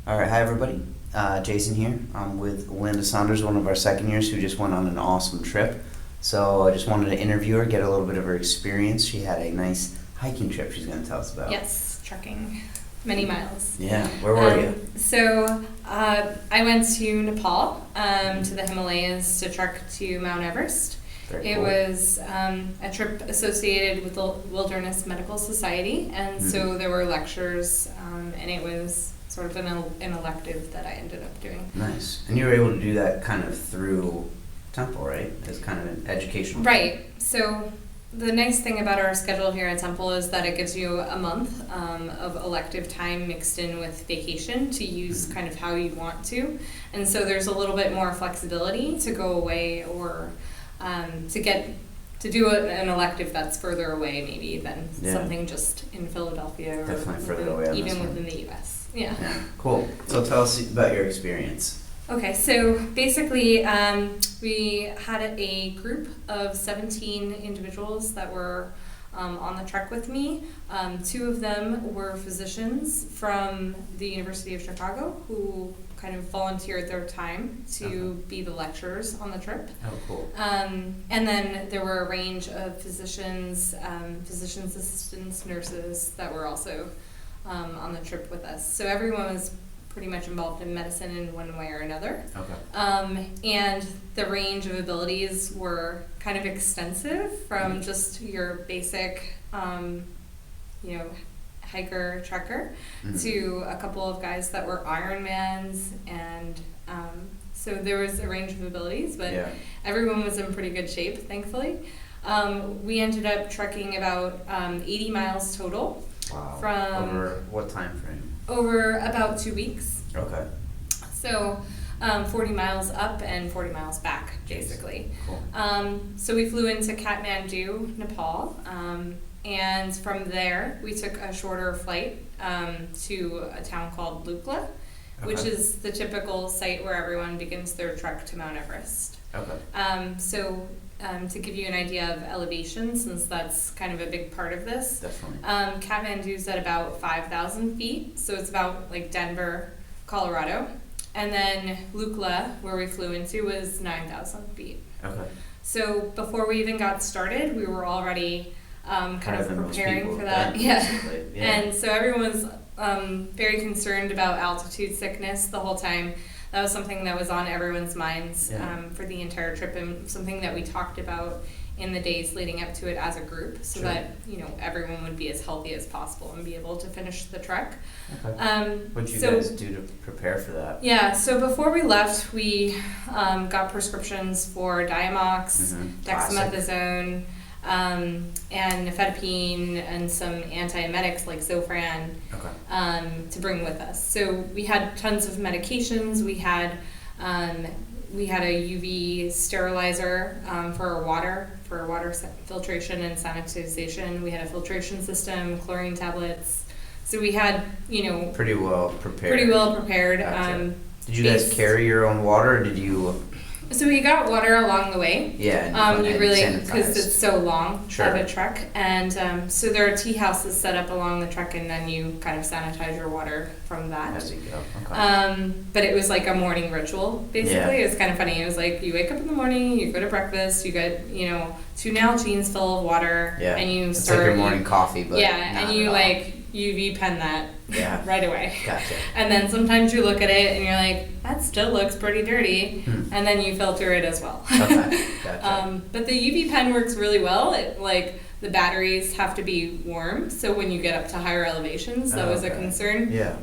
All right, hi everybody. Jason here. I'm with Linda Saunders, one of our second years who just went on an awesome trip. So I just wanted to interview her, get a little bit of her experience. She had a nice hiking trip she's going to tell us about. Yes, trekking many miles. Yeah, where were you? I went to Nepal, to the Himalayas to trek to Mount Everest. Very It cool. was a trip associated with the Wilderness Medical Society, and so there were lectures, and it was sort of an elective that I ended up doing. Nice. And you were able to do that kind of through Temple, right? As kind of an educational. Right. So the nice thing about our schedule here at Temple is that it gives you a month of elective time mixed in with vacation to use kind of how you want to. And so there's a little bit more flexibility to go away or to do an elective that's further away maybe than something just in Philadelphia or Definitely further away on even this one. within the U.S. Yeah. Yeah, cool. So tell us about your experience. Okay, so basically we had a group of 17 individuals that were on the trek with me. 2 of them were physicians from the University of Chicago who kind of volunteered their time to be the lecturers on the trip. Oh, cool. And then there were a range of physicians, physician's assistants, nurses that were also on the trip with us. So everyone was pretty much involved in medicine in one way or another. Okay. And the range of abilities were kind of extensive from just your basic, hiker, trekker, to a couple of guys that were Ironmans, and so there was a range of abilities, but everyone was in pretty good shape, thankfully. We ended up trekking about 80 miles total. Wow. From over what time frame? Over about 2 weeks. Okay. So 40 miles up and 40 miles back, basically. Cool. So we flew into Kathmandu, Nepal, and from there we took a shorter flight to a town called Lukla, which is the typical site where everyone begins their trek to Mount Everest. Okay. To give you an idea of elevation, since that's kind of a big part of this, Definitely. Kathmandu's at about 5,000 feet, so it's about like Denver, Colorado. And then Lukla, where we flew into, was 9,000 feet. Okay. So before we even got started, we were already kind of preparing for that. Yeah. And so everyone was very concerned about altitude sickness the whole time. That was something that was on everyone's minds for the entire trip, and something that we talked about in the days leading up to it as a group, so that everyone would be as healthy as possible and be able to finish the trek. Okay. What did you guys do to prepare for that? Yeah, so before we left, we got prescriptions for Diamox, dexamethasone, and nifedipine, and some antiemetics like Zofran to bring with us. So we had tons of medications. We had a UV sterilizer for our water filtration and sanitization. We had a filtration system, chlorine tablets. So we had, pretty well prepared. Gotcha. Did you guys carry your own water, or did you? So we got water along the way. Yeah. You really, because it's so long of a trek, and so there are tea houses set up along the trek, and then you kind of sanitize your water from that. As you go. Okay. But it was like a morning ritual, basically. Yeah. It was kind of funny. It was like you wake up in the morning, you go to breakfast, you get 2 Nalgene's full of water, and you it's start like your morning coffee, but and you like UV pen that right away. Gotcha. And then sometimes you look at it and you're like, that still looks pretty dirty, and then you filter it as well. Okay. Gotcha. But the UV pen works really well. The batteries have to be warm, so when you get up to higher elevations, that was a concern. Yeah.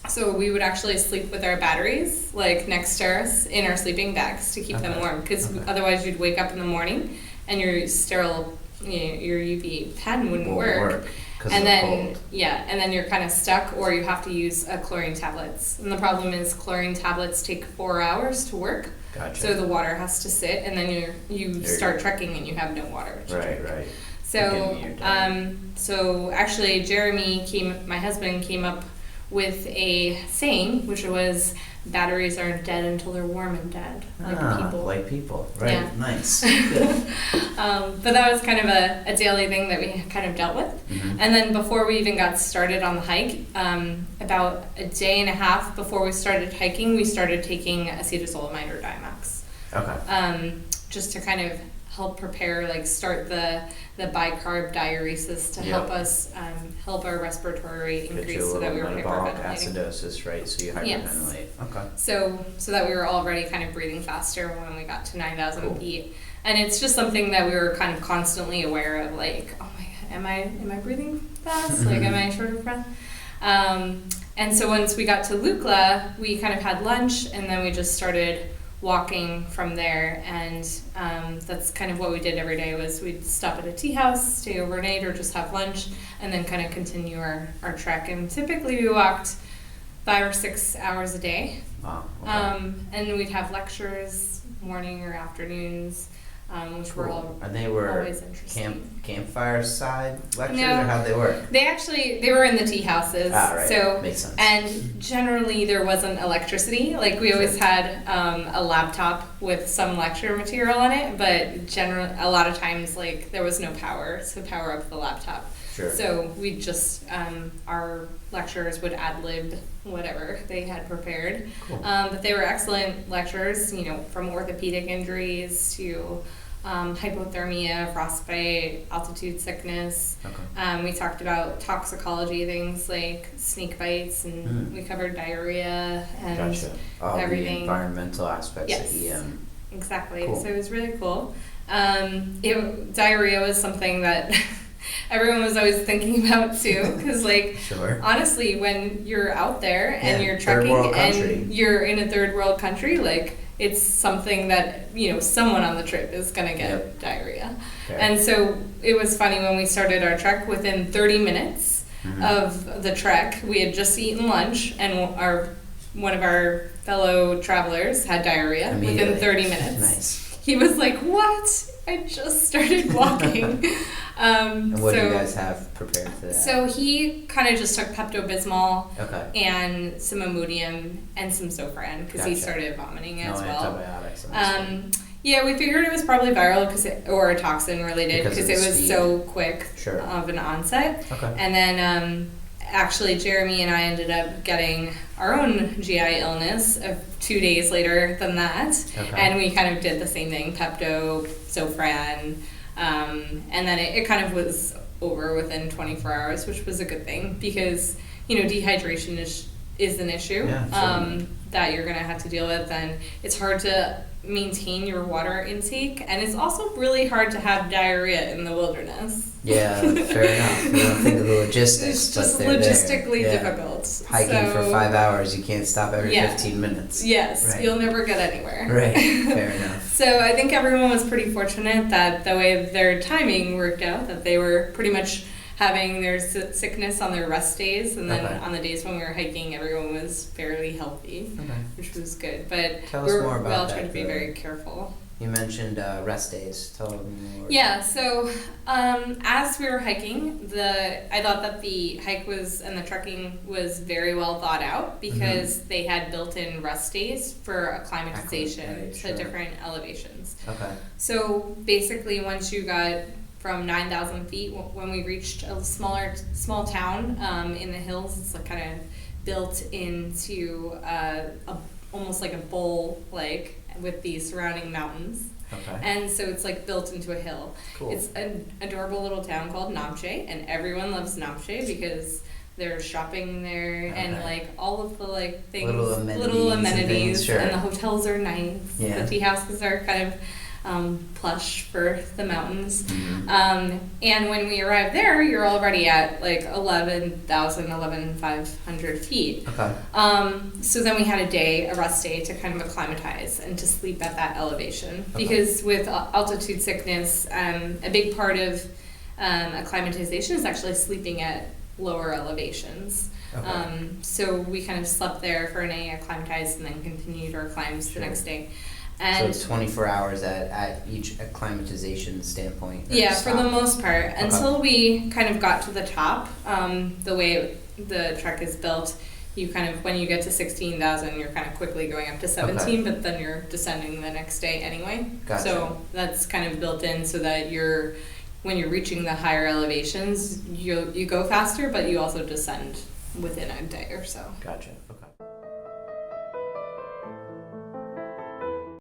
So we would actually sleep with our batteries next to us in our sleeping bags to keep them warm, because otherwise you'd wake up in the morning and your sterile, your UV pen wouldn't work. And then and then you're kind of stuck, or you have to use chlorine tablets. And the problem is chlorine tablets take 4 hours to work. Gotcha. So the water has to sit, and then you start trekking and you have no water to drink. Right. So actually Jeremy my husband came up with a saying, which was batteries aren't dead until they're warm and dead, like people. Like people, right? Yeah. Nice. Good. But that was kind of a daily thing that we kind of dealt with. Mm-hmm. And then before we even got started on the hike, about a day and a half before we started hiking, we started taking acetazolamide or Diamox. Okay. Just to kind of help prepare, like start the bicarb diuresis to help us, help our respiratory rate increase so that we were metabolic hyperventilating. acidosis, right? So you hyperventilate. Okay. So that we were already kind of breathing faster when we got to 9,000 feet. And it's just something that we were kind of constantly aware of, like, oh my God, am I breathing fast? Like, am I short of breath? And so once we got to Lukla, we kind of had lunch, and then we just started walking from there, and that's kind of what we did every day. Was we'd stop at a tea house, stay overnight, or just have lunch, and then kind of continue our trek. And typically we walked 5 or 6 hours a day. Wow. Okay. And we'd have lectures morning or afternoons, which were all and they always interesting. Campfire side lectures, No. or how'd they work? They were in the tea houses. Right. So makes sense. and generally there wasn't electricity. Like we always had a laptop with some lecture material on it, but a lot of times like there was no power to power up the laptop. Sure. So we just our lecturers would ad lib whatever they had prepared. Cool. But they were excellent lectures, from orthopedic injuries to hypothermia, frostbite, altitude sickness. Okay. We talked about toxicology, things like snake bites, and we covered diarrhea and Gotcha. All everything. the environmental aspects Yes. of EM. Exactly. Cool. So it was really cool. Diarrhea was something that everyone was always thinking about too, because Sure. honestly, when you're out there and you're third world trekking country. and you're in a third world country, it's something that someone on the trip is gonna get diarrhea. Okay. And so it was funny when we started our trek. Within 30 minutes of the trek, we had just eaten lunch, and one of our fellow travelers had diarrhea within 30 minutes. Nice. He was like, "What? I just started walking." And what do you guys have prepared for that? So he kind of just took Pepto-Bismol Okay. and some Imodium and some Zofran because he Gotcha. started vomiting as No well. antibiotics. Yeah, we figured it was probably viral or a toxin related Because because of it the was speed. so quick Sure. of an onset. Okay. And then actually Jeremy and I ended up getting our own GI illness 2 days later than that. Okay. And we kind of did the same thing, Pepto, Zofran, and then it kind of was over within 24 hours, which was a good thing because, dehydration is an issue that you're going to have to deal with, and it's hard to maintain your water intake, and it's also really hard to have diarrhea in the wilderness. Yeah, fair enough. You don't think of the logistics, It's just but they're logistically there. difficult. Hiking for 5 hours, you can't stop every Yeah. 15 minutes. Yes, Right. you'll never get anywhere. Right, fair enough. So I think everyone was pretty fortunate that the way their timing worked out, that they were pretty much having their sickness on their rest days, and then on the days when we were hiking, everyone was fairly healthy, which was good. But Tell us more about we all that, tried to be though. very careful. You mentioned rest days. Tell me more. Yeah, so as we were hiking, I thought that the hike and the trekking was very well thought out because they had built-in rest days for acclimatization to different elevations. Okay. So basically, once you got from 9,000 feet, when we reached a small town in the hills, it's kind of built into almost like a bowl, with the surrounding mountains. Okay. And so it's built into a hill. Cool. It's an adorable little town called Namche, and everyone loves Namche because there's shopping there and all of the things, little amenities, sure. and the hotels are nice. Yeah. The tea houses are kind of plush for the mountains. And when we arrived there, you're already at 11,500 feet. Okay. So then we had a rest day to kind of acclimatize and to sleep at that elevation. Because with altitude sickness, a big part of acclimatization is actually sleeping at lower elevations. Okay. So we kind of slept there for an A, acclimatized, and then continued our climbs the next day. So And it's 24 hours at each acclimatization standpoint. yeah, for the most part, until we kind of got to the top. The way the trek is built, you kind of, when you get to 16,000, you're kind of quickly going up to 17, but then you're descending the next day anyway. Gotcha. So that's kind of built in so that when you're reaching the higher elevations, you go faster, but you also descend within a day or so. Gotcha. Okay.